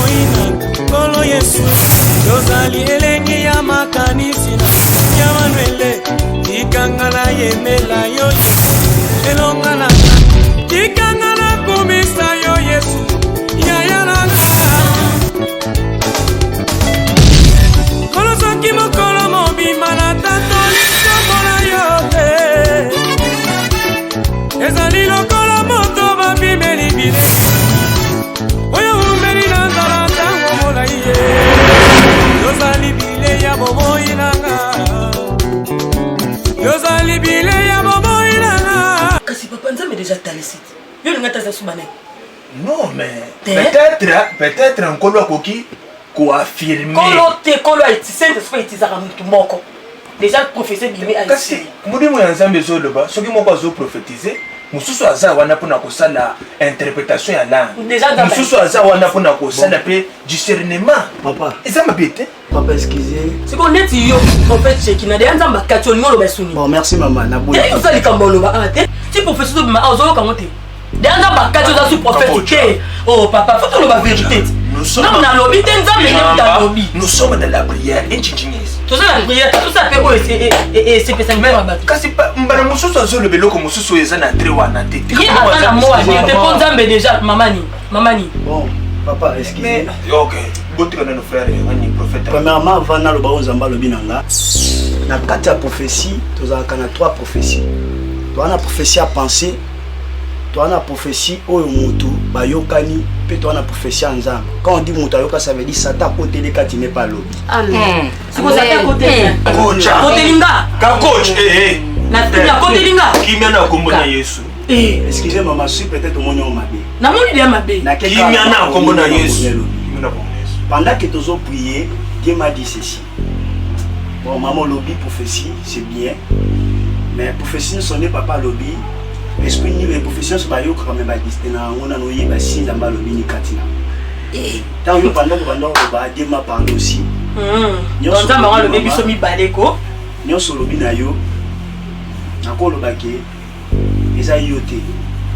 bomoina Kolo Yesu Yozali elengi ya makanisi na Ya Manuele Ikangana yemela yo Yesu Elongana Ikangana kumisa yo Yesu Ya yananga Kolo soki mokolo mobima na tatoli Kamona yo Ezali lokolo moto babimeli bile Oyo umeli na nzalata ngomola iye Yozali bile ya bobo inanga Yozali bile ya bobo inanga Kasi papa nzambe déjà talisite Yo linga taza subane Non mais peut-être un kolo akoki ko affirmer Kolo eti Saint-Esprit etizaka mutu moko Déjà professeur bimé a kasi mudimu ya nzambe zoloba soki moko azo prophétiser mususu aza wana pona kosala interprétation ya langue mususu aza wana pona kosala pe discernement papa eza mabete papa excusez c'est qu'on est yo en fait c'est qui n'a des nzamba katoni lo basuni bon merci maman na boule et ça likambo lo ba ate si professeur bimé a zo kamote des nzamba katoni za sous prophétique oh papa faut lo ba vérité nous sommes dans la prière tout ça la prière tout ça fait et c'est pas même abattu kasi mbana mususu azo le beloko mususu eza na tre wana tete il attend la moi te pon nzambe déjà mamani bon papa excusez OK botika na nos frères ani prophète premièrement avant na lo ba nzamba lo binanga na kati ya prophétie tozalaka na trois prophéties to na prophétie à penser to na prophétie oyo mutu bayokani pe to na prophétie en nzamba quand on dit mutu ayoka ça veut dire Satan côté les kati n'est pas lobi amen c'est quoi Satan côté linga ka coach na côté linga kimia na kombo na Yesu excusez maman si peut-être au monyo mabe na moni bien mabe kimia na kombo na Yesu pendant que tozo prier Dieu m'a dit ceci bon maman lobi prophétie c'est bien mais prophétie ne sonne pas lobi esprit ni les professions sont bayo quand même distinct na on a noyé ba si za malobi ni katina tant yo pendant ba Dieu m'a parlé aussi donc ça m'a le bébé so mi baleko nyoso lobi na yo nakolo bake eza yote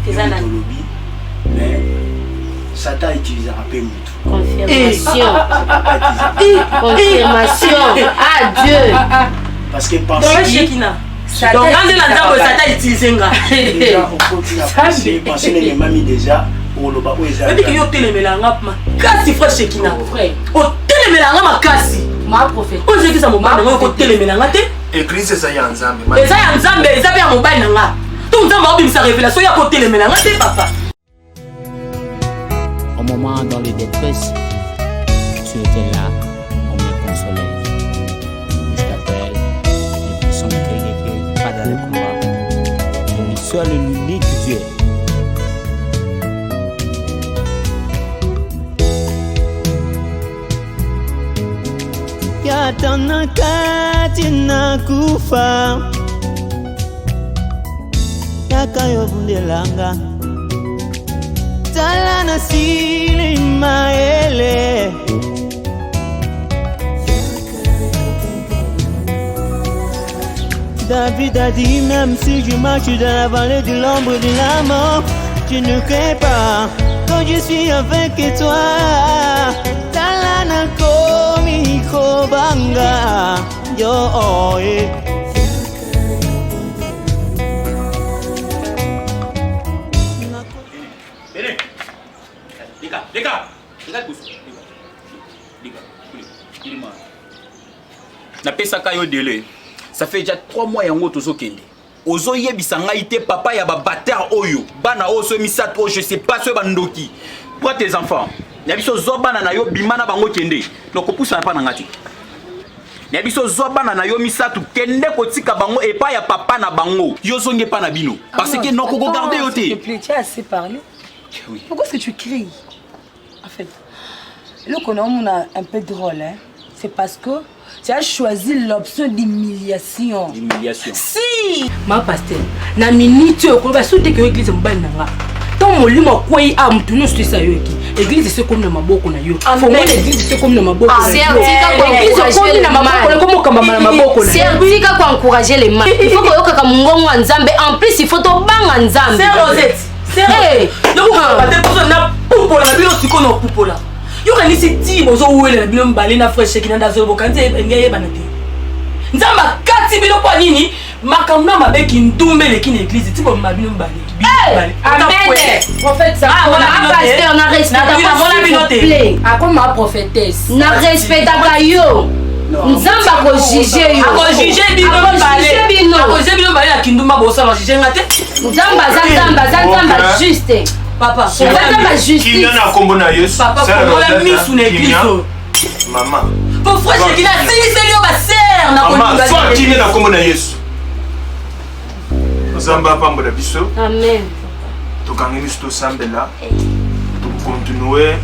eza na lobi mais Satan utilise un mutu confirmation adieu parce que penser donc quand la nzambe Satan utilise nga déjà au côté penser les mami déjà pour le babo eza mais que yo telemelanga makasi frère Shekina frère o telemelanga makasi ma prophète o je kisa mobile ngo ko telemelanga te église ça ya nzambe eza ya nzambe eza pe ya mobile nanga tout nzambe obimisa révélation ya ko telemelanga te papa au moment dans les détresses tu étais là on me consolait je t'appelle et puis son cri pas dans le couloir le seul et l'unique Dieu Yatana katina kufa Yakayo bundelanga Talana sili maele David a dit même si je marche dans la vallée de l'ombre de la mort je ne crains pas quand je suis avec toi Talana komi kobanga yo Na pesaka yo délai. Ça fait déjà 3 mois yango tozo kende. Ozo yebisa ngai te papa ya ba bâtard oyo. Bana oso misato je sais pas ce bandoki. Pour tes enfants. Yabiso zo bana na yo bimana bango kende. Donc poussa pa na ngati. Yabiso zo bana na yo misato kende kotika bango et pas ya papa na bango. Yo zonge pa na bino. Parce que non ko garder yo te. S'il te plaît, tu as assez parlé. Oui. Pourquoi est-ce que tu cries? En fait, le qu'on a un peu drôle, hein. C'est parce que tu as choisi l'option d'humiliation. D'humiliation. Si! Ma pasteur, na minute ko ba soute que l'église mbana nga. Tant molimo kwei am tuno c'est ça yo ki. Église c'est comme na maboko na yo. Faut moi l'église c'est comme na maboko na yo. C'est l'église comme na maboko comme na maboko na yo. C'est pour encourager les mains. Il faut que yoka ka mungongo nzambe en plus il faut to banga nzambe. C'est Rosette. C'est donc on va te poser na poupola na bino tiko na poupola. Yo kanisi ti bozo wele bino mbali na fresh kina ndazo bokanze ngeye banate. Nzamba kati bino kwa nini makamna mabeki ndumbele kina église ti bo mabino mbali. Amen. Prophète ça. Ah voilà, un pasteur na respecte pas. Comme ma prophétesse. Na respecte pas yo. Nzamba ko juger yo. Ako juger bino mbali. Ako juger bino mbali na kinduma bosa na juger ngate. Nzamba juste. Papa, Nzamba justice. Qui n'a combo na Yesu? Papa, pour la mise sous l'église. Maman. Pour frère qui n'a c'est yo ba sœur na ko maman, soit qui n'a combo na Yesu. Nzamba pambo da biso. Amen. Tokangeni sto sambela. To continuer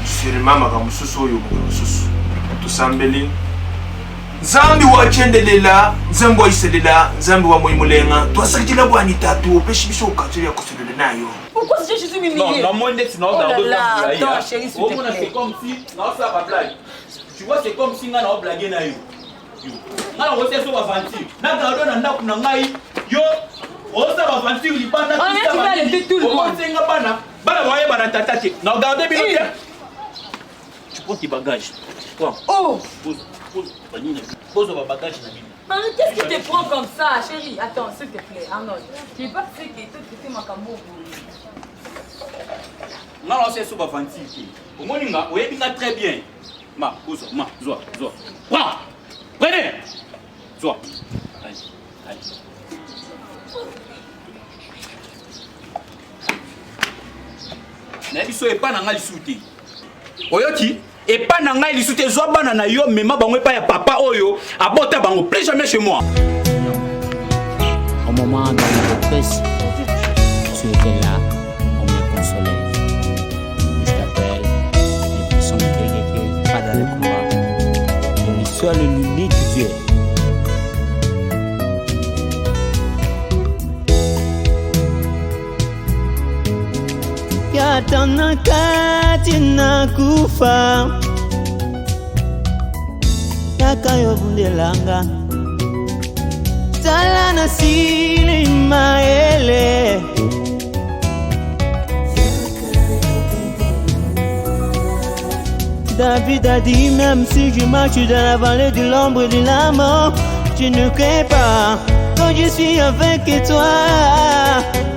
sûrement makambo susu oyo mususu. To sambeli. Nzambi wa chendelela, nzambi wa iselela, nzambi wa moimulenga. Twasakitila bwani tatu opeshi biso okatiri ya kuselela nayo. Pourquoi c'est juste m'humilier? Non, non, moi, non, attends, chérie, s'il te plaît. C'est comme si, non, ça va blague. Tu vois, c'est comme si on a blagué na yo. On a reçu sur aventure. Na gardon na ndaku na ngai. Yo, on sa aventure li bana. On a tué tout le monde. On senga bana. Bana voyer bana tatati. Na regardez bien bien. Tu prends tes bagages. Prends. Oh. Pose vos bagages na bibi. Mais qu'est-ce qui te prend comme ça, chérie? Attends, s'il te plaît, Arnold. Tu pas fait que tout était makambo. Non, non, c'est sur aventure. Au moins, on est très bien. Ma, pose, ma, zoa. Prends. Prenez. Zoa. Allez. Na biso epa na ngai lisuti. Oyoki? Epa na ngai lisuti zoa bana na yo mema bango epa ya papa oyo abota bango plus jamais chez moi. Au moment de la détresse, tu étais là, on me consolait. Je t'appelle, les puissants qui pas dans le couloir. Le seul et l'unique Dieu. Yatana katina kufa Yakayo bundelanga Tala na sili maele David a dit même si je marche dans la vallée de l'ombre de la mort Je ne crains pas quand je suis avec toi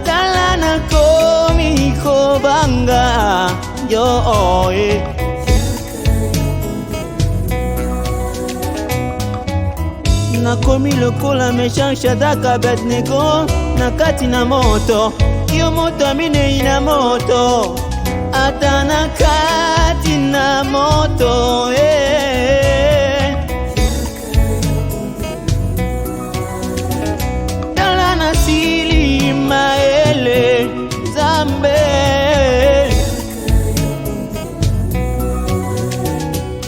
Tala na komi kobanga yo Nakomi lokola méchant Shadrach Abednego nakati na moto yo moto minei na moto ata nakati na moto Dala na sili maele Zambe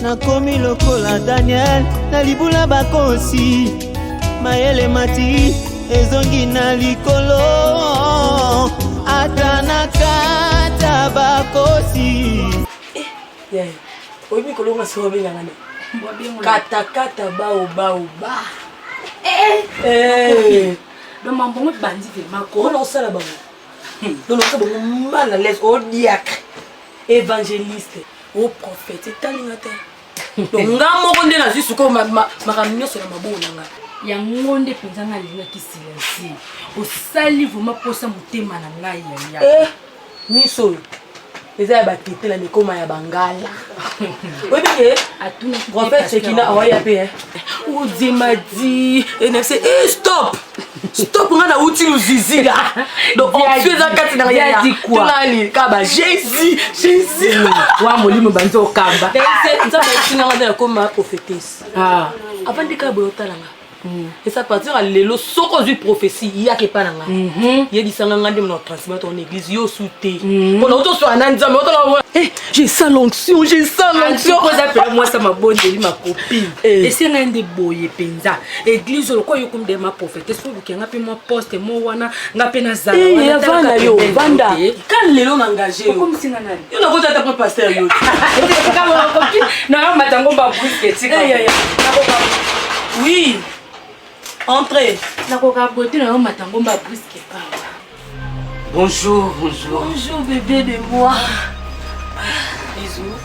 Nakomi lokola Daniel na libula bakosi mayele mati ezongi na likolo ata nakata bakosi oyi mikolo nga se wabenga ngane katakata bao ba Le mambo bandi vraiment on a ça là-bas donc on a mal à l'aise au diacre évangéliste au prophète talingata donc nga moko nde na zisuko makamnyo sur mabona nga ya ngonde penza nga lina ki silencie osali vraiment posa motema na ngai ya miso eza ba tete la mikoma ya bangala webike atuna prophète Sekina awaya pe Ozemadi NFC stop nga na uti luziziga donc on fait ça kati na ya dit quoi tunali kaba Jésus wa molimo banzo kamba c'est ça ba tinanga na comme prophétesse avant de ka boyotalanga et ça partir à lelo soko zu prophétie il y a que pas nanga il dit sanga ngande na transmettre en église yo souté on auto so ananza mais auto j'ai ça l'onction cause appelle moi ça ma bonne deli ma copine et c'est un des boye penza église le quoi yo comme de ma prophétesse so luki nga pe moi poste mo wana nga pe na zala wana vanda yo vanda kan lelo m'engager comme singa nani yo na kota ta pasteur yo kama copine na matango ba brusque tika oui entrez. Bonjour. Bonjour bébé de moi. Bisous.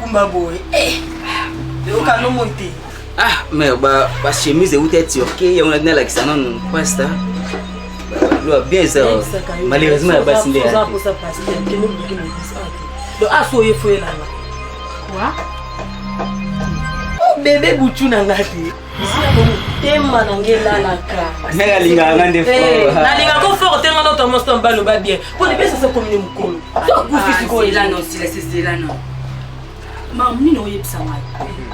kumba boy. Le canon monté. Ah, mais bah chemise ou tête turquie, on a donné la non pasta. Bah bien ça. Malheureusement la basse ndé. Ça pour ça pasta, que nous bouquin de ah soyez foué là. Quoi? Oh bébé boutou na ngati. Tema nangela la ka. Nanga linga ngande fort. Na linga ko fort tenga no tomo sto mbalo ba bien. Pour les besa ça comme ni mukolo. So kufi ko là non, c'est là non. Mamni no yebisa mai.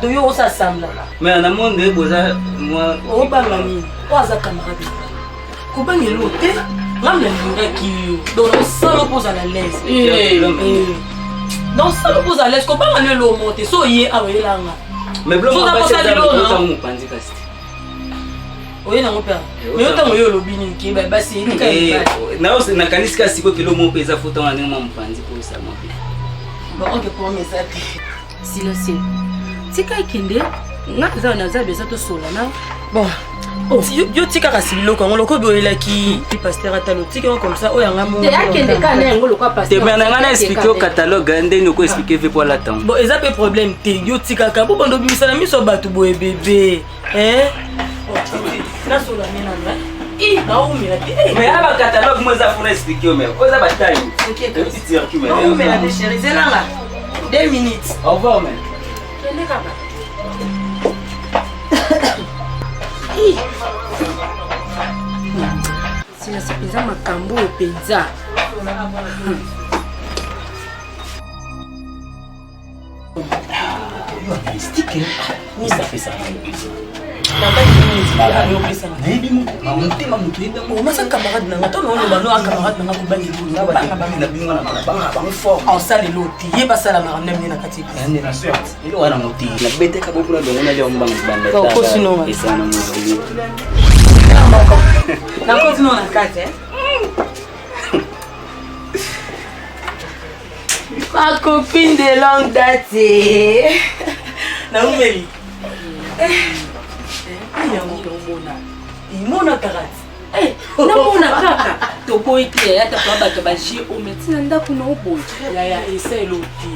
Do yo osa samla. Mais na monde boza moi O banga ni. O aza camarade. Ko bangi lote. Ngamla linga ki. Do no solo pose à la l'aise. Non solo pose à l'aise ko banga ne lo monter. So yé awelanga. mais blanc pas ça dans mon pandi cast. Oui na mon père. Mais autant yo lo bini ki ba basi ni kai. Na os na kanisa siko kilo mo pesa photo na mon pandi pour ça mon père. Bon OK pour mes ça. Silence. Tika ikende. Na za na za beza to sola na. Bon. Oh, yo tika ka sibilo ko ngolo bo elaki pasteur atalo tika comme ça oya ngamo. Te akende ka na ngolo kwa pasteur. Te mais na ngana expliquer au catalogue ande no ko expliquer fait pour la temps. Bon, eza pe problème te yo tika ka bo bondo bimisa na miso batu boye bébé. Hein? Na sola mena na. Na umi na te. Mais aba catalogue moi za faut expliquer mais ko za bataille. OK. Petit circuit mais. Na umi na te chérie, c'est là. 2 minutes. Au revoir mais. Kende ka ba. Sina sepinza makambo penza. Sticker. Où ça fait ça? camarade nanga to no bano camarade nanga ko bangi na bangi na en salle loti ye ba sala ma ndem na kati yani na sio ile wana moti na bete ka bokula dongo na leo mbanga banda ta ko sino isana mo na ko sino na kati ma copine de longue date na umeli imona karate namona kaka toboyi te ata kwa bato baje ometina ndako na oboyi ya esa eloti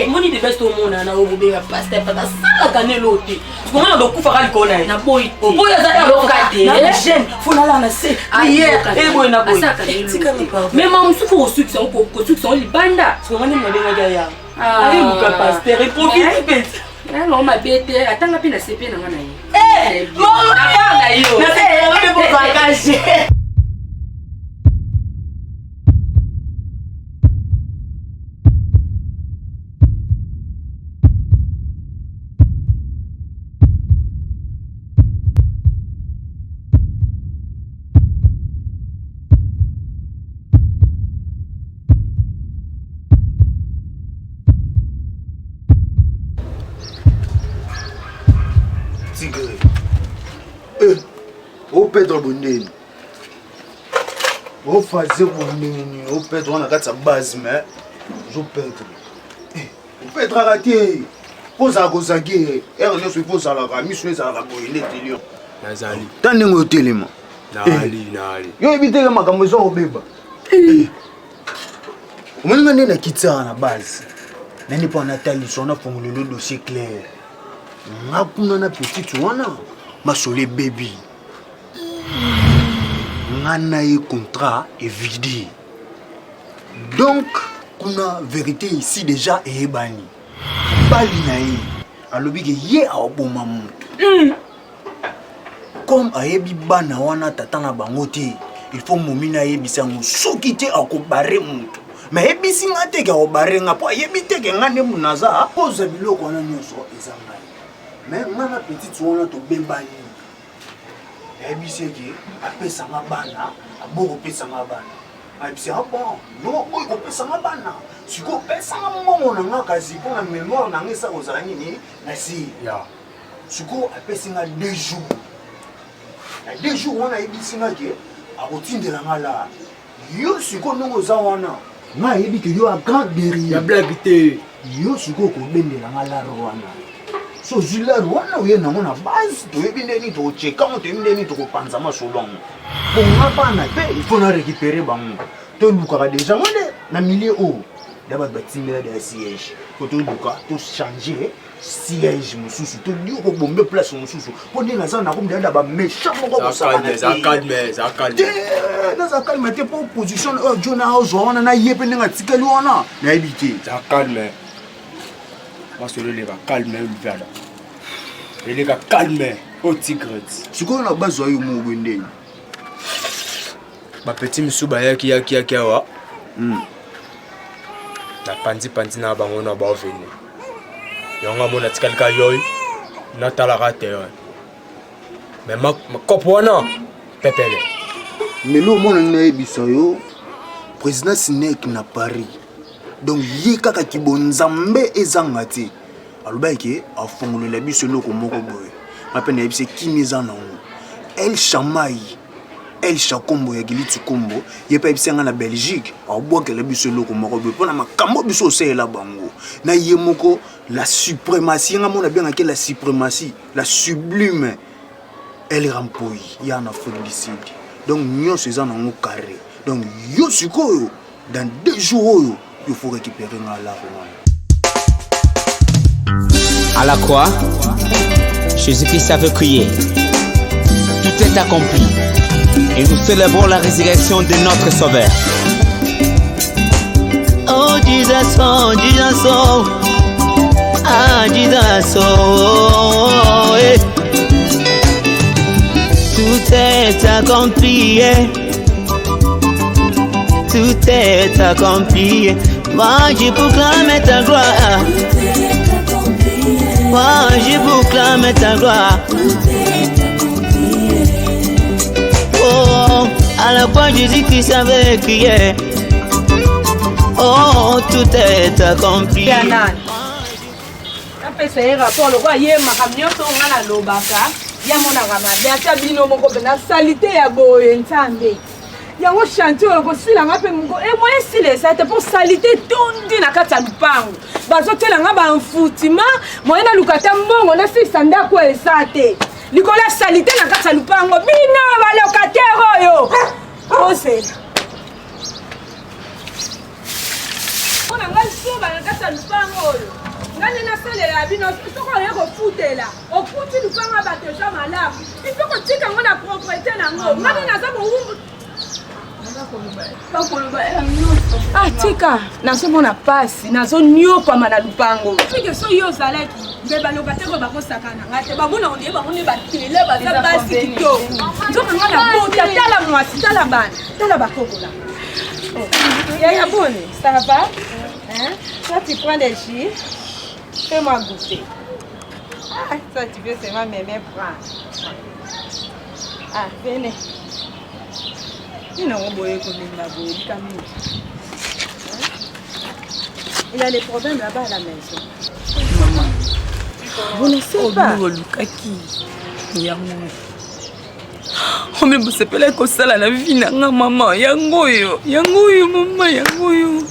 moni de best omona na obobega pasteur pata sala kanelo te komona dokufa kali kona na boyi te oboya za lokate na jeune fona la na se hier et boy na boy mais maman souffre au succès on libanda komona modenga ga ya ari buka pasteur et profite bête non ma bête atanga pina sepe na ngana ye na yo na te pour vacances au Pedro Bondeni au fazer Bondeni au Pedro na kati ya base mais au Pedro au Pedro raté poza kozaki erno so poza la kamiso ezala boye netelio nazali tandingo otelema nali yo ebitele makambo zo obeba omoninga nde na kitsa na base nani pa Nathalie sona fongolelo dossier clair ngakuna na petite wana masole baby ngana ye contrat est vidé donc kuna vérité ici déjà et bani bali na ye alobi ke ye aoboma mutu comme ayebi bana wana tata na bango te il faut momina yebisa ngo soki te akobare mutu mais yebisi nga te ke aobare nga po ayebi te ke nga nde munaza koza biloko wana nyonso eza ngai mais ngana petite wana tobembani ebiseki apesanga bana aboko pesanga bana abisi bon no boy ko pesanga bana siko pesanga momo na nga kasi pona mémoire na ngesa kozala nini na si ya siko apesinga 2 jours na 2 jours wana ebisinga ke akotindela nga la yo siko ndongo za wana nga yebi ke yo a grand derrière ya blague te yo siko kobendela nga la wana so zila wana uye nango na base toyebi ndeni tochekamo toyebi ndeni tokopanza masolongo bonga bana pe il faut na récupérer bango tolukaka déjà ngone na milieu o d'abord bâtiment de siège. Quand on doit tout changer siège mususu to dio ko bombe place mususu po ni na zana comme d'abord méchant ko ça calme ça calme te pour position Jonah ozona na yepe nga tikeli wana na ebité ça calme parce que le va calme le verre il est calme au tigre siko na bazo yo mo bende ba petit msuba yaki wa na panzi na bango na ba vene yonga mona tikalika yoy na talaka te mais ma kopona pepele mais lo mona na ebisa yo président Sinek na Paris donc ye kaka kibonzambe ezanga te alobaki afongolela biso loko moko boye mapena ebise kimiza na ngo El Chamay El Chakombo ya Giliti Kombo yepa ebisanga na Belgique abwakela biso loko moko boye pona makambo biso osela bango na ye moko la suprématie nga mona bien la suprématie la sublime El Rampoy ya en Afrique du Sud donc nyo c'est ça nango carré donc yo sikoyo dans 2 jours il faut récupérer la Rwanda. À la croix, Jésus-Christ avait crié. Tout est accompli. Et nous célébrons la résurrection de notre Sauveur. Oh Jesus, oh Jesus, oh. Ah Jesus, oh. Eh. Tout est accompli. Tout est accompli. Moi je proclame ta gloire. Moi je proclame ta gloire. Oh, à la croix Jésus-Christ avait crié. Oh, tout est accompli. Apesa rapport le roi yema kamnyoto ngana lobaka ya mona ngamabe ata bino moko na salité ya boye ntambe. Yango chantier ko sila ngape mungo e moyen sile ça te pour salité tondi na kata lupango bazo tela ngaba mfutima moyen na lukata mbongo na si sanda ko esate likola salité na kata lupango bino ba locataire oyo ose ona ngai soba na kata lupango oyo ngani na sele la bino soko yeko futela okuti lupango bato ja malamu ifoko tika ngona propriété na ngo ngani na zabo ah tika nazomona pasi nazonyokama na lupango fike so yo ozalaki mpe balokateko bakosakana nga te bamona ondie bamoni batele baza basi kitoko nzokanga na bota tala mwasi tala bana tala bakokola yaya bone ça va toi tu prends des jus fais-moi goûter ah toi tu veux seulement m'aimer prendre ah venez. Il a des problèmes là-bas à la maison. Maman, vous ne savez pas. Oh mais vous savez que ça la vie na maman yangoyo mama yangoyo.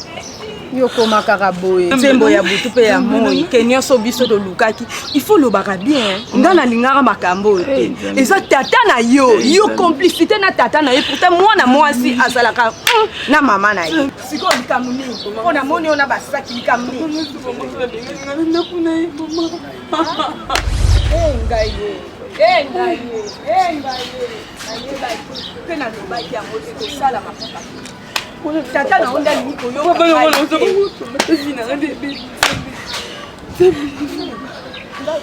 Yoko makaraboye tembo ya butu pe ya moi kenyo so biso do lukaki il faut le baka bien ngana lingara makambo te eza tata na yo complicité na tata na ye pourtant moi si azalaka na mama na ye siko likamuni ona moni ona basaki likamuni ngai pena no baki ya moto ko sala mapapa tata na onda liko yo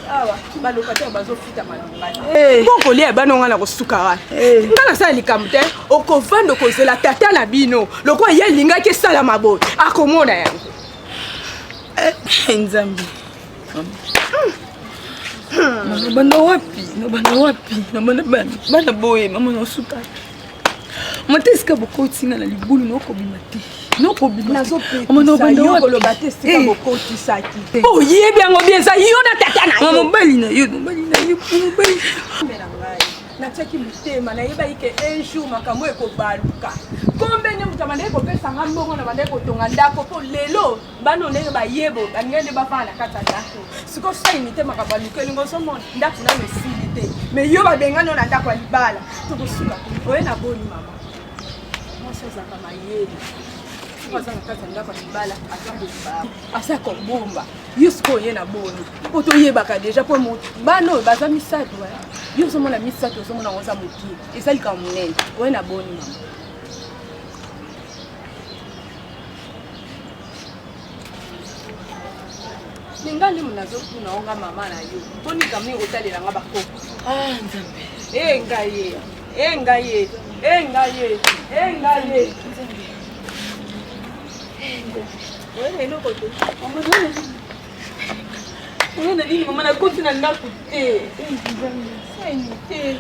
awa balokata bazofita malongani bokolia banonga na kosukara ngana sala likambo te okovanda kozela tata na bino loko ye lingaki esala maboye akomona yango nzambi nobanda wapi bana boye mama nosukara Matesika bokoti na libulu noko bimate. Noko bimate. Omano bando koloba tesika bokoti saki. Oh yebi ngo bieza yo na tata na yo. Mobali na yo. Na cheki mutema na yeba ike enju makambo ekobaluka. Kombe ne mutamande ko pesa ngambongo na bande ko tonga ndako ko lelo bano ne ba yebo ngende ba fala kata ndako. Siko sai mitema kabaluka lingo somo ndako na mesilite. Me yo ba bengano na ndako libala. Tukusuka. Oye na boni mama. aza na kati ya ndako ya libala aza kobaa asa kobomba yo sikoyo oye na boni mpo toyebaka deja mpo bana oyo baza misato yo ozomona misato ozomona yango oza mokie eza likambo monene oye na boni mama ninga nde munazotuna onga mama na yo mponi kami otalelanga bakoko nzambe engaye engaye engaye engaye oye eloko te omona nini mama nakoti na ndako te te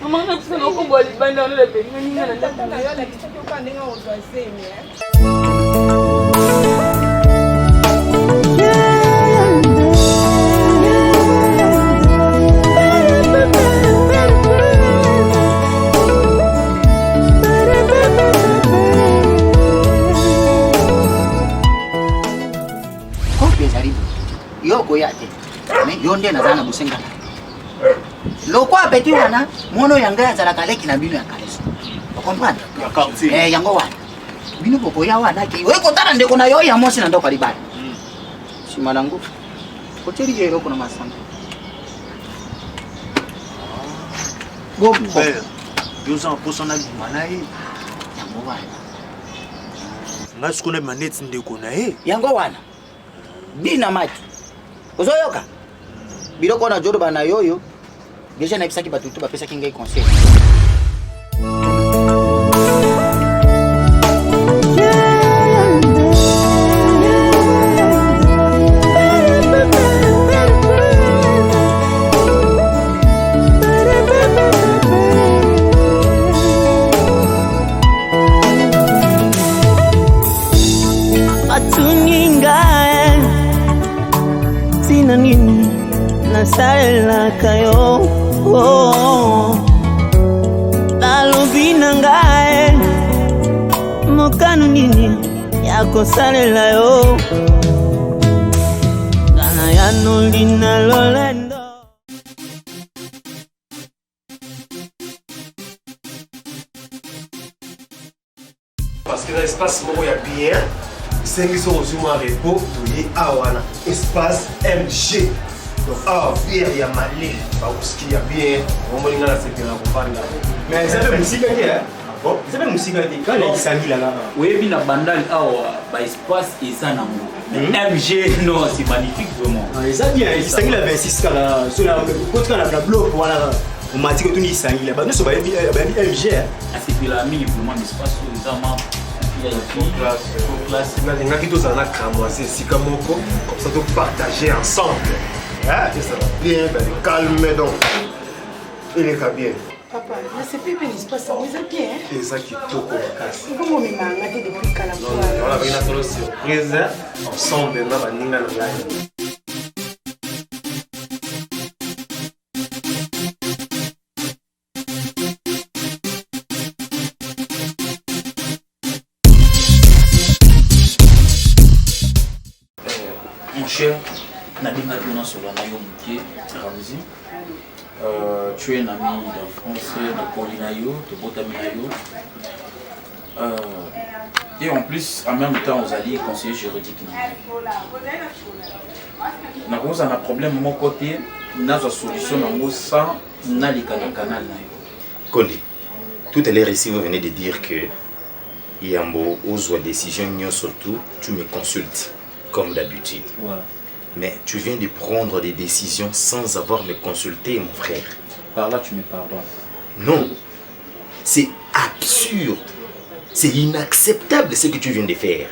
mama nakusa na okombola libanda olola peninga na ndako na yo alakisaki oka ndenge ozwa zemi yoko yate me yonde nazana busenga loko apeti wana mono yanga yazala kaleki na bino ya kaleso comprendre yango wana bino boko ya wana ke we kotana ndeko na yo ya mosi na ndoka libali simanangu koteri yero kuna masanga go yo za posona manai yango wana ngasikona maneti ndeko na yango wana bina mati ozoyoka biloko na jodo bana yoyo deja na bisaki batutu bapesaki ngai conseil nini nasalela kayo nalobi na ngai mokano nini ya kosalela yo kana ya nolina lolendo parce que l'espace moko ya bien sengi so ozuma repos toye awana espace MG donc bien ya malé ba uski ya bien omoni ngana sepela kopanda mais ça fait musique qui hein bon ça fait musique qui quand il s'agit là oui bien la bandale awa ba espace eza nango MG non c'est magnifique vraiment ça bien il s'agit la 26 kala sur la côté kala la bloc voilà on m'a dit que tout il s'agit là ba nous so ba MG hein c'est puis la mini vraiment espace eza ma classe ningaki tozala na kamoise esika moko comme ça topartager ensemble et ça va bien calme donc eleka bien papa nasepi mpe l'espace yango eza bien eza kitoko makasi okomomemanga te depuis kala wana bakina solo surprise ensemble na baninga na ngai cher Nalinga Dona Solanayo Moukier, Ramzi. Tu es un ami d'enfance de Paulinayo, de Botaminayo. Et en plus, en même temps, vous allez conseiller juridique. Nous avons un problème de mon côté, nous avons une solution sans le canal. Condé, tout à l'heure ici, vous venez de dire que Yambo, aux décisions, surtout, tu me consultes. Comme d'habitude. Ouais. Mais tu viens de prendre des décisions sans avoir me consulté, mon frère. Par là, tu me pardonnes. Non. C'est absurde. C'est inacceptable ce que tu viens de faire.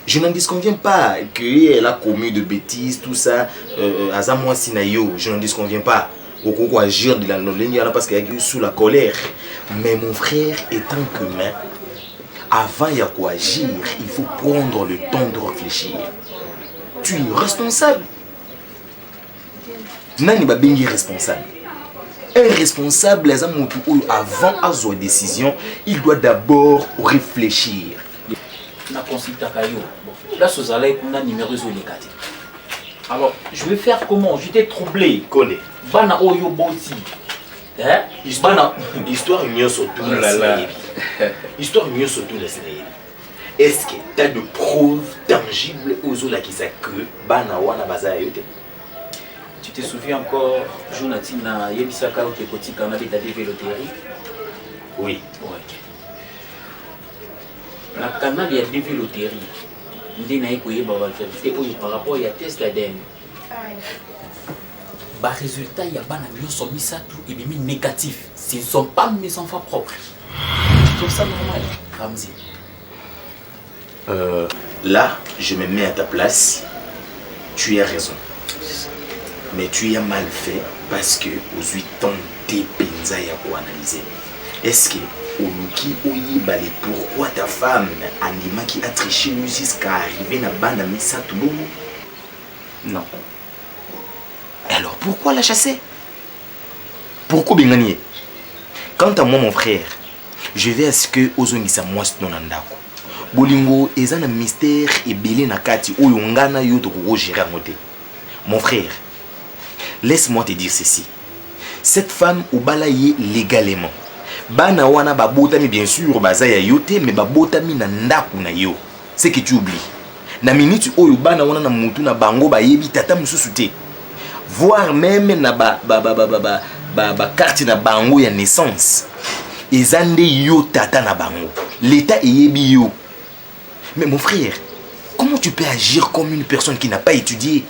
Je n'en disconviens pas qu'elle a commis de bêtises, tout ça. Azamwa Sinayo, je n'en disconviens pas. Au coup, agir de la ligne parce qu'elle est sous la colère. Mais mon frère étant qu'humain, avant de agir, il faut prendre le temps de réfléchir. Tu es responsable. Nani ba bengi responsable. Un responsable, avant de décision, il doit d'abord réfléchir. Alors, je vais faire comment? Je t'ai troublé. Connais. Bana oyo boti. Histoire mieux surtout la Histoire mieux surtout la série. est-ce que tu as de preuves tangibles aux autres qui savent que bana wana baza yote? Tu te souviens encore, Jonathan, na yebisaka ou te kana beta déveloterie? Oui. Ouais. Na canal ya déveloterie. Ndi na ekoyeba ba faire oyo par rapport ya test ADN. Bah résultat il y a bana nyonso misatu et bimi négatif. Ce ne sont pas mes enfants propres. Tu trouves ça normal, Ramzi? Là, je me mets à ta place. Tu as raison. Mais tu as mal fait parce que aux 8 ans des penza ya pour analyser. Est-ce que Oluki Oyibale, pourquoi ta femme Anima qui a triché jusqu'à arriver na banda misatu bobo? Non. Alors pourquoi la chasser? Pourquoi Bengani? Quant à moi mon frère, je vais à ce que Ozongisa moi nonandako. Bolingo ezana mystère et belé na kati oyo ngana yo to ko gérer ngote. Mon frère, laisse-moi te dire ceci. Cette femme ou balaye légalement. Bana wana babotami bien sûr baza ya yote mais babotami na ndaku na yo. C'est que tu oublies. Na minute oyo bana wana na mutu na bango ba yebi tata mususu te. Voire même na ba carte na bango ya naissance. Ezande yo tata na bango. L'état yebi yo. Mais mon frère, comment tu peux agir comme une personne qui n'a pas étudié?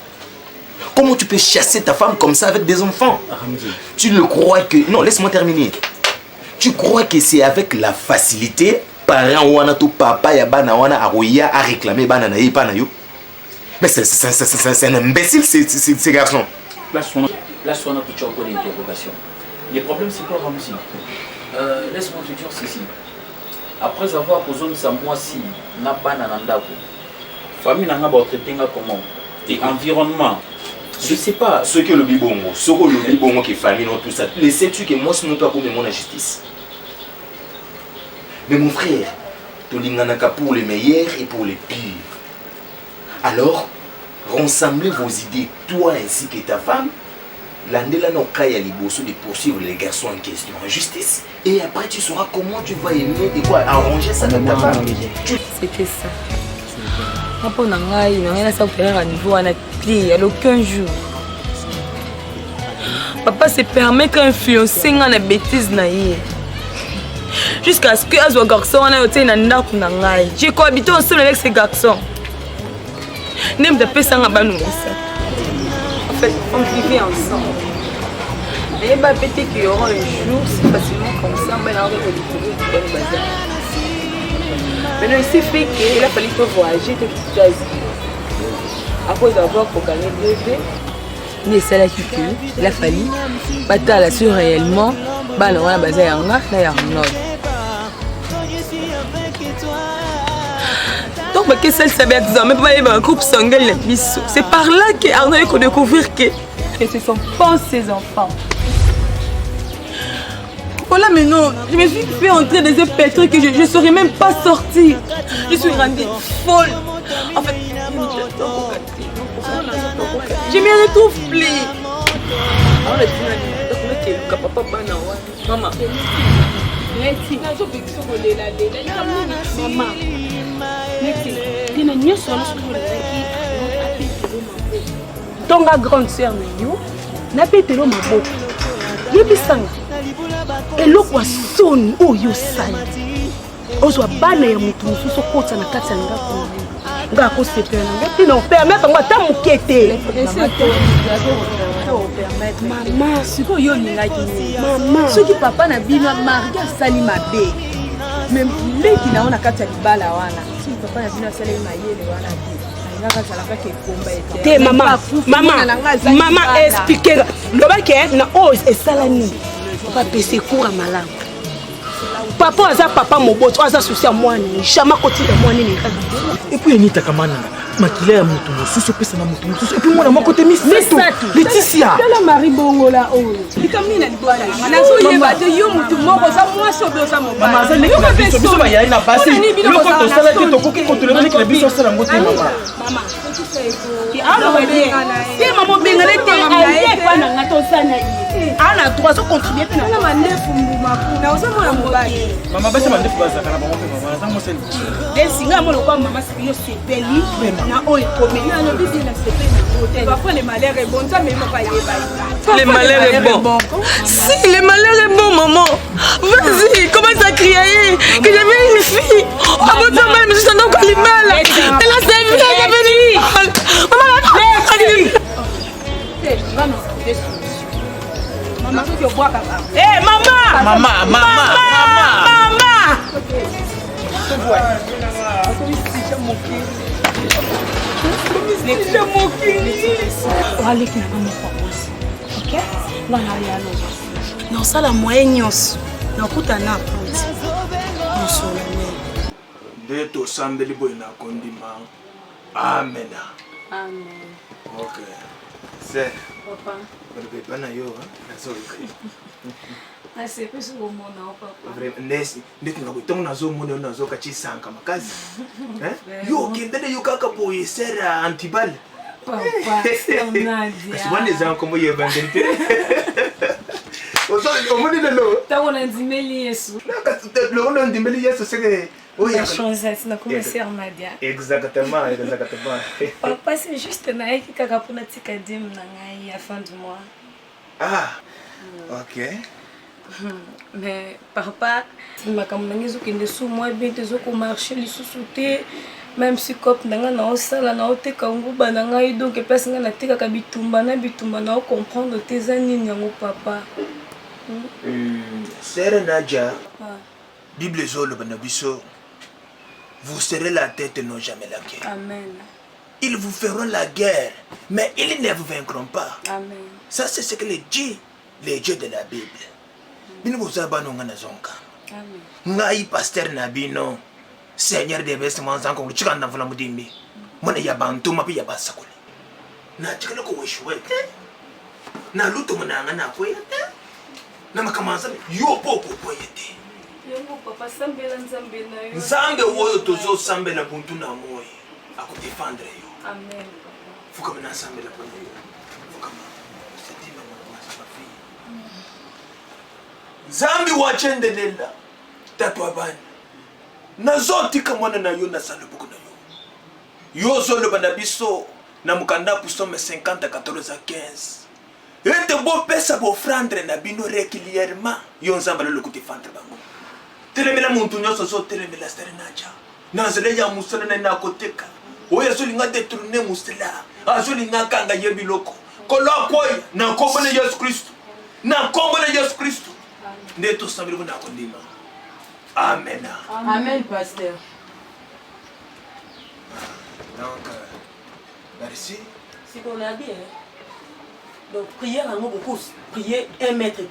Comment tu peux chasser ta femme comme ça avec des enfants? Tu le crois que... Non, laisse-moi terminer. Tu crois que c'est avec la facilité, parents wana to papa ya bana wana aroya a réclamer bana na ye pana yo? Mais c'est un imbécile ces garçons. Là, on a tout encore des interrogations. Le problème c'est quoi, Ramzi? Laisse-moi te dire ceci. Après avoir posé ça moi-ci, n'a pas n'andako. Famille n'a pas traité comment? Et environnement. Je sais pas ce que le bibongo, ce que le bibongo qui est famille, tout ça. Les sais-tu que moi, sinon, toi, pour mon justice. Mais mon frère, tu l'ingana pour les meilleurs et pour les pires. Alors, rassemblez vos idées, toi ainsi que ta femme. L'andela no kaya liboso de poursuivre les garçons en question en justice. Et après, tu sauras comment tu vas aimer et quoi arranger ça avec ta femme. C'était ça. Papa nangai nangai na sa faire à niveau à pli à aucun jour. Papa se permet qu'influencer na bêtise na yé. Jusqu'à ce que azwa garçon na yote na ndaku nangai. J'ai cohabité ensemble avec ces garçons. Nem de pesa nga banu ça. En fait, on vivait ensemble. Et bah peut-être qu'il y aura un jour, c'est facilement comme ça, ben on va retrouver le bazar. Maintenant, il s'est fait qu'il a fallu voyager de États-Unis. Après avoir pour gagner bébé, il est là il a fallu battre la sur réellement, ben on a basé en Ghana et en Nord. Donc, qu'est-ce que ça veut dire? Même pas un groupe sanguin, c'est par là qu'on a découvert que ce sont pas ses enfants. Voilà, mais non, je me suis fait entrer dans un pétrin que je ne saurais même pas sortir. Je suis rendue folle. En fait, je me retrouve plus. Maman. Tonga grande sœur Menyo, n'a pas été l'homme beau. Yebisanga. Et l'eau quoi sonne, oh yo sali. Ozwa bana ya mutu mususu kota na kati ya ngako. Ngako sepe na ngati na permettre moi ta mukete. Maman, siko yo lingaki. Maman, soki papa na bino marié sali mabe. Même leki na ona kati ya libala wana. Soki papa na bino sali mayele wana bi. Maman expliquer na oh esalani papa pese cours malamu papa aza papa moboto aza souci mwani chama koti ya mwani ni et puis ni takamana makila ya mutu mosusu pesa na mutu mosusu et puis moi na moko te misato Laetitia la mari bongo la oh ikamina libala nazo yeba te yo mutu moko za moi sobe za mo mama za leki na biso ba yai na basi yo ko to sala te to ko ki contrôler leki na biso sala ngote mama te mama obengana te ayepa nanga tosana ye ana droit ocontribue mpe na mandefu mbuma kuna ozomona mobali mama basi mandefu bazaka na bango mpe mama naza moseli esinga mona okwa mama siki yo sepeli na oyo ekomeli alobi bi na sepeli parfois le malheur est bon nzambe moko ayeba le malheur est bon si le malheur est bon maman vas-y commence à crier que j'avais une fille abotama mais je sens encore les mal elle a sa vie elle avait dit maman soki obwaka oaleki na bamoko mwasi ok wana yalo naosala moye nyonso nakuta na poti mosolo nde tosambeli boye na kondima amena ok se papa balipepa na yo asepesi komona o papa ndeti ngaboye ntongo nazomona yo nazoka chisanka makasi yo okendele yo kaka boye sera antibale kasi wana eza nkombo yebande te omoni lelo ntango nandimeli yesu loko nandimeli yesu seke la chance nakoma ser nadia exactement papa c'est juste nayeki kaka mpona tika dime na ngai ya fin du mois ok mais papa makambo nange ezokende su mwa bien te ezokomarche lisusu te même si cope nanga naosala naoteka nguba na ngai donc eplasi ngai natekaka bitumba naocomprendre te eza nini yango papa sere nadia bible ezoloba na biso vous serez la tête non jamais la guerre. Amen. Ils vous feront la guerre, mais ils ne vous vaincront pas. Amen. Ça, c'est ce que les dieux de la Bible. Bino bozaba no ngana zonka. Amen. Ngai pasteur na bino. Seigneur de vestements zanko chika ndamvula mudimbi. Mona ya bantu mapi ya basakole. Na chikala ko weshwete. Na luto mona ngana kwete. Na makamanza yo popo kwete. Yongo papa sambela nzambe na yo. Nzambe woyo tozo sambela buntu na moyo. Akudefendre yo. Amen. Fuka mena sambela pona yo. Fuka ma. Setima mwana masafi. Nzambe wachendelela. Tatu abani. Nazotika mwana na yo na salobuku na yo. Yo zolo banabiso na mukanda pusome 50 14 15. Ete bo pesa bo frandre na bino régulièrement. Yo nzamba lelo kutifendre bango. Telemela muntu nyoso so telemela stare nacha. Nazele ya musala na koteka. Oya so linga détourner musala. Aso linga kanga yebiloko. Kolo koy na kombo na Yesu Kristo. Na kombo na Yesu Kristo. Ndeto sabiri kuna kondima. Amen. Amen, pasteur. Donc, merci. C'est qu'on a dit, hein. Donc, prière en beaucoup. Prier 1 mètre.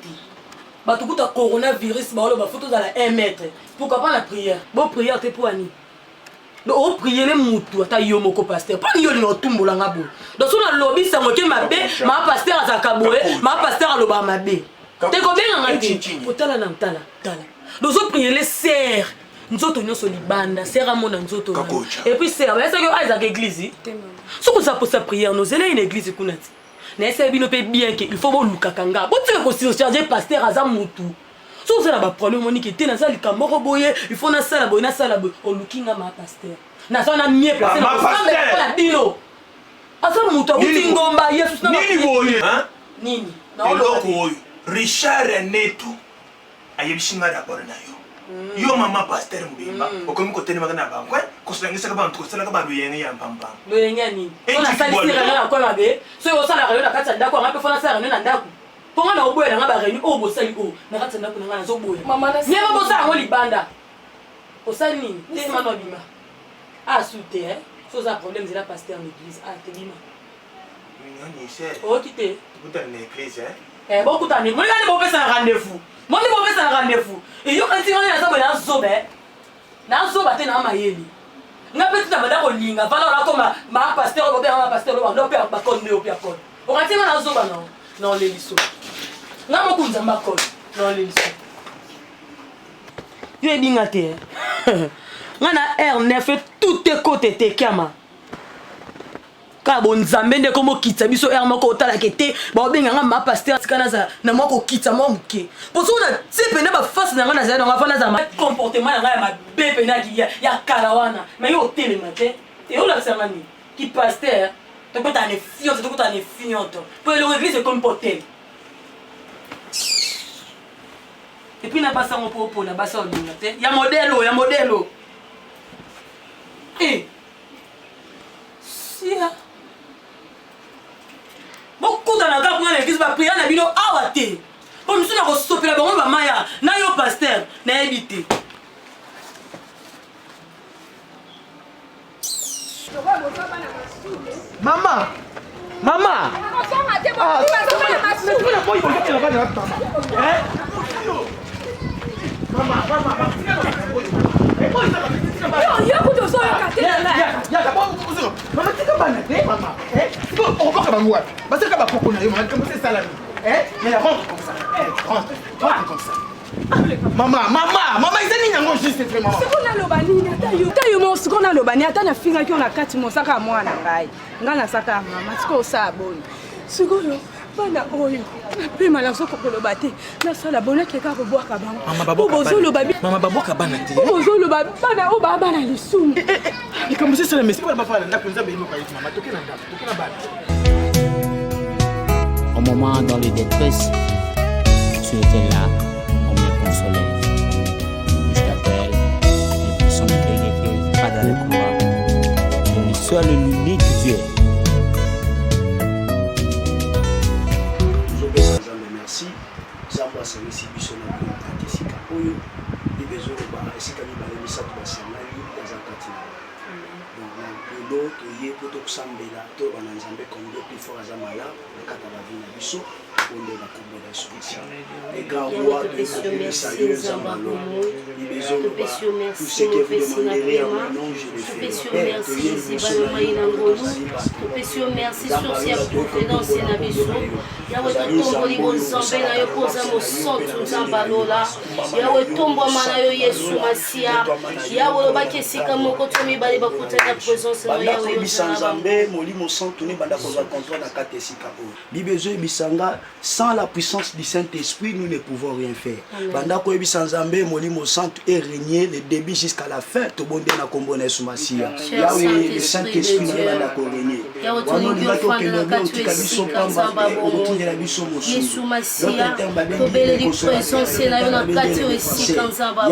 Bah, tout le coronavirus, bah, on va foutre dans la 1 mètre. Pourquoi pas la prière? Bon, prière, t'es pour Annie. Donc, on prie les moutous, t'as yo moko pasteur. Pas yo no tumbo la ngabo. Donc, on a lobby, ça moque ma bé, ma pasteur à Zakaboué, ma pasteur à l'oba ma bé. T'es combien en Annie? Otala nam tala, tala. Donc, on prie les serres. Nous autres, nous sommes banda, serre à mon anzoto. Et puis, serre, mais c'est que Isaac église. Ce qu'on a pour sa prière, nous allons une église kunati. N'est-ce pas bien qu'il faut que nous kakanga. Bon, tu veux aussi charger pasteur à Zamutu. Si vous avez un problème, on dit que dans la camoro boye, il faut na sala boye, na sala boye. On looking à ma pasteur. Na ça on a mieux placé. Ma pasteur. La dino. Azamutu, vous ngomba, Yesus na. Nini boye, hein? Nini. Eloko Richard Neto. Ayebishinga rapport na yo. Yo mama pasteur mbimba. Okomi kotene magana bankwe, kosolangisa ka bantu kosala ka bantu yenge ya mpamba. Lo yenge nini? On a sali sira na kwa mabe. So yo sala ka yo na kati ndako ngape fona sala na ndako. Ponga na oboya nga ba réuni o bosali o. Na kati ndako nga na zo boya. Mama na nyeba bosala ngo libanda. Osali nini? Te mano bima. Ah soute hein. So za problème c'est la pasteur l'église. Ah te bima. Nini c'est? O kite. Buta l'église hein. Eh bon kutani. Mo ngani bo pesa rendez-vous. Moi, je vais faire un rendez-vous. Et yo quand tu vas dans zobe. Na zoba te na mayeli. Na petit na bada ko linga, vala la comme ma pasteur ko be ma pasteur lo ndo pe ba kon ne opia kon. O quand tu vas na zoba non. Non le liso. Na mo kunza ma kon. Non le liso. Yo e dinga te. Ngana R9 tout tes côtés te kama. Ka bon nzambe nde komo kitsa biso er moko otala kete ba obenganga ma pasteur tikana za na moko kitsa mo muke poso na tsepe na ba face na ngana za na ngafana za ma comportement na ya ma bebe na ya karawana mais yo tele matin et on la sermani qui pasteur to kota ne fionto pour l'église c'est comme potel et puis na pasa mon propos na basa odinga te ya modelo eh sia beaucoup dans la gare pour l'église va prier na bino awate comme si na ko sopela bango ba maya na yo pasteur na éviter Maman. Maman, ils ont juste fait maman. C'est qu'on a le bani, tayo mon ce qu'on a le bani, attends la finga qui on a quatre mon sac à moi na kai. Ngana saka mama, ce qu'on ça bon. Ce qu'on bana oyo. Pe malaso ko le baté. Na sala bona ke ka ko boire ka bango. Mama babo ka le babi. Mama babo ka bana te. Bozo le babi bana o baba na lisumu. Et comme c'est ça mais c'est pas ba fala na ko nzambe ino ka yitu mama toke na bana. Au moment dans les détresse, tu étais là, on me consolait. Je t'appelle, le puissant Kékéké, pas dans le couloir. Le seul et l'unique Dieu. Merci. Zamba Salisi Bissona Katesika Oyo. Les besoins de Sikani Balemisa de Basamali, dans un quartier. Donc, l'autre, il y a pour Sambela, tout le monde comme le plus fort à Zamala, le Katalavina Bisso, on est la combinaison. Les grands rois de Salut Zambalo, les besoins de tout ce que vous demandez à mon nom, je le fais. Merci, merci sur cette conférence et la mission. Yawe tombo libonzo na yo poza mo santu Zambalo la. Yawe tombo mana yo Yesu Masia. Yawe ba kesika moko tomi bali ba kutana présence na Yawe Bisanzambe molimo santu ne banda koza contrôle na katesika o. Bibezo bisanga sans la puissance du Saint-Esprit nous ne pouvons rien faire. Banda ko bisanzambe molimo santu est régné le début jusqu'à la fin to bonde na kombo na Yesu Masia. Yawe le Saint-Esprit ne banda ko régner. Yawe tomi yo fana na katesika Zambalo. Yesu Masia, tobele di présence na yo na kati esi kanzamba.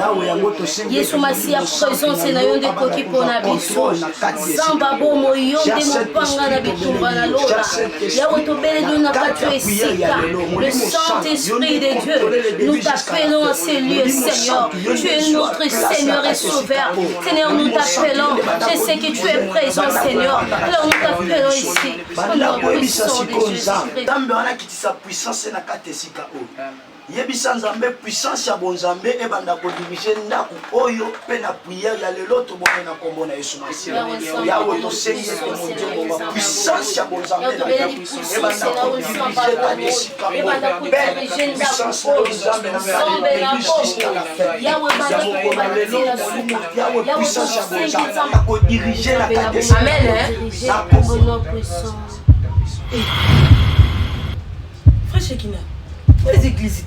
Yesu Masia présence na yo nde koki pona biso. Zamba bomo yo nde mopanga na bitumba na lola. Yawe tobele di na kati esi ka. Le Saint-Esprit de Dieu, nous t'appelons à ces lieux, Seigneur. Tu es notre Seigneur et Sauveur. Seigneur, nous t'appelons. Je sais que tu es présent, Seigneur. Alors nous t'appelons ici. Au nom puissant de Jésus-Christ. Sa puissance na katesika o yebisa nzambe puissance ya bonzambe e banda ko diriger ndako oyo pe na prière ya lelo to bona na kombo na Yesu Masia yawe to sengi to mondio ba puissance ya bonzambe na e banda ko diriger katesika e banda ko diriger ndako nzambe na yawe banda ko balela sumu yawe puissance ya bonzambe ko diriger la katesika amen na kombo puissance. Frère Shekina, les églises,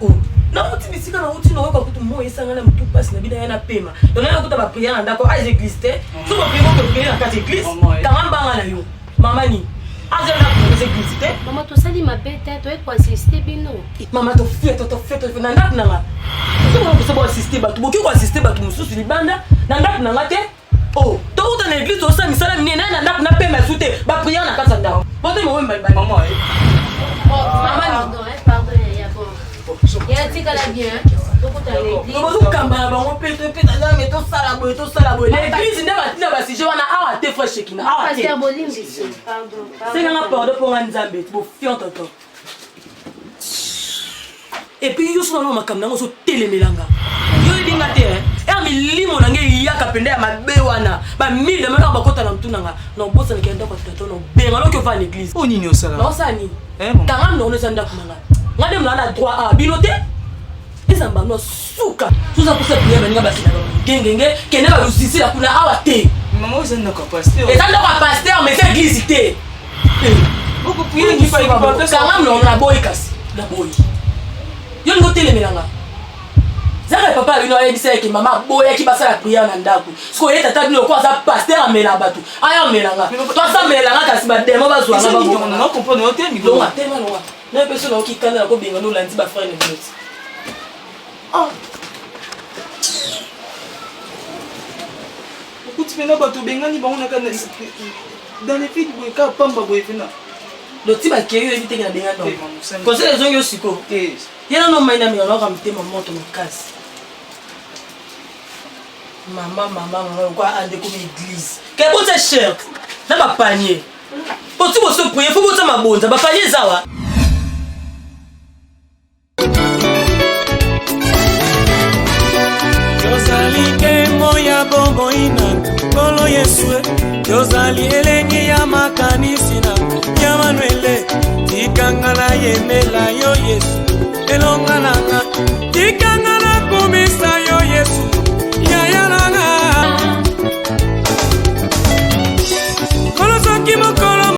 oh, na muti bisika na muti no ko kutu mo isanga na mutu passe na bida yana pema. Donc na kuta ba prière na ndako les églises, so ba prière ko prière na kati église, kangamba na yo. Mama ni, aza na les églises. Mama to sali ma bête, to e ko assister bino. Mama to fait na ndak na nga. So ba ko so assister ba, to boki ko assister ba to mususu libanda, na ndak na nga te. Oh, to uta na église to sa misala mine na ndak na pema sute, ba prière na kati ndako. Bote mo wemba maman. Maman, pardon, il y a bon. Il y a un petit calage bien. Donc, tu as l'église. Nous avons camarades, on peut te péter là, mais tout ça là, l'église n'est pas là, si je vais en te frère Shekina. Pasteur Bolim, pardon. C'est un rapport pour un Nzambe, pour fier tonton. Et puis, yo sono ma kamna so telemelanga. Yo dinga te eh. Mi limo na nge ya kapende ya mabewana. Ba mille me ba kota na mtunanga. No bossa ngenda kwa tato no benga lo ke fa l'église. O nini osala? No sani. Kanga no sanda kumanga. Ngade mlanda droit a binote. Ezamba no suka. Tuza kusa prière nga basina. Gengenge kene ba lusisi la kuna awate. maman oza ndako pasteur eza ndako ya pasteur mais eza église te kanga mnono naboyi kasi naboyi yo lingo telemelanga zaka papa bino ayebisa eke mama boyaki basala priere na ndako siko ye tata bino ko aza pasteur amela bato aya amelanga toasamelanga kasi bademo bazwangalonga tema longa na peso naokikanda na kobenga nolandi bafrère ne binoti okuti pena bato bengani bango naka dans les filles boye ka pamba boye pena loti bakei oyebi teke na benga no conseil ezongi yo siko ye nano maina melanga mitema moto makasi mama okwa ande comme église ke bote cher na bapanier oti boso prier fo bota mabonza bapanier zawa yozali nkembo ya bomboina nkolo yesue yozali elengi ya makanisi na ya manuele tikanga na yemela yo yesu elonga nanga tikanga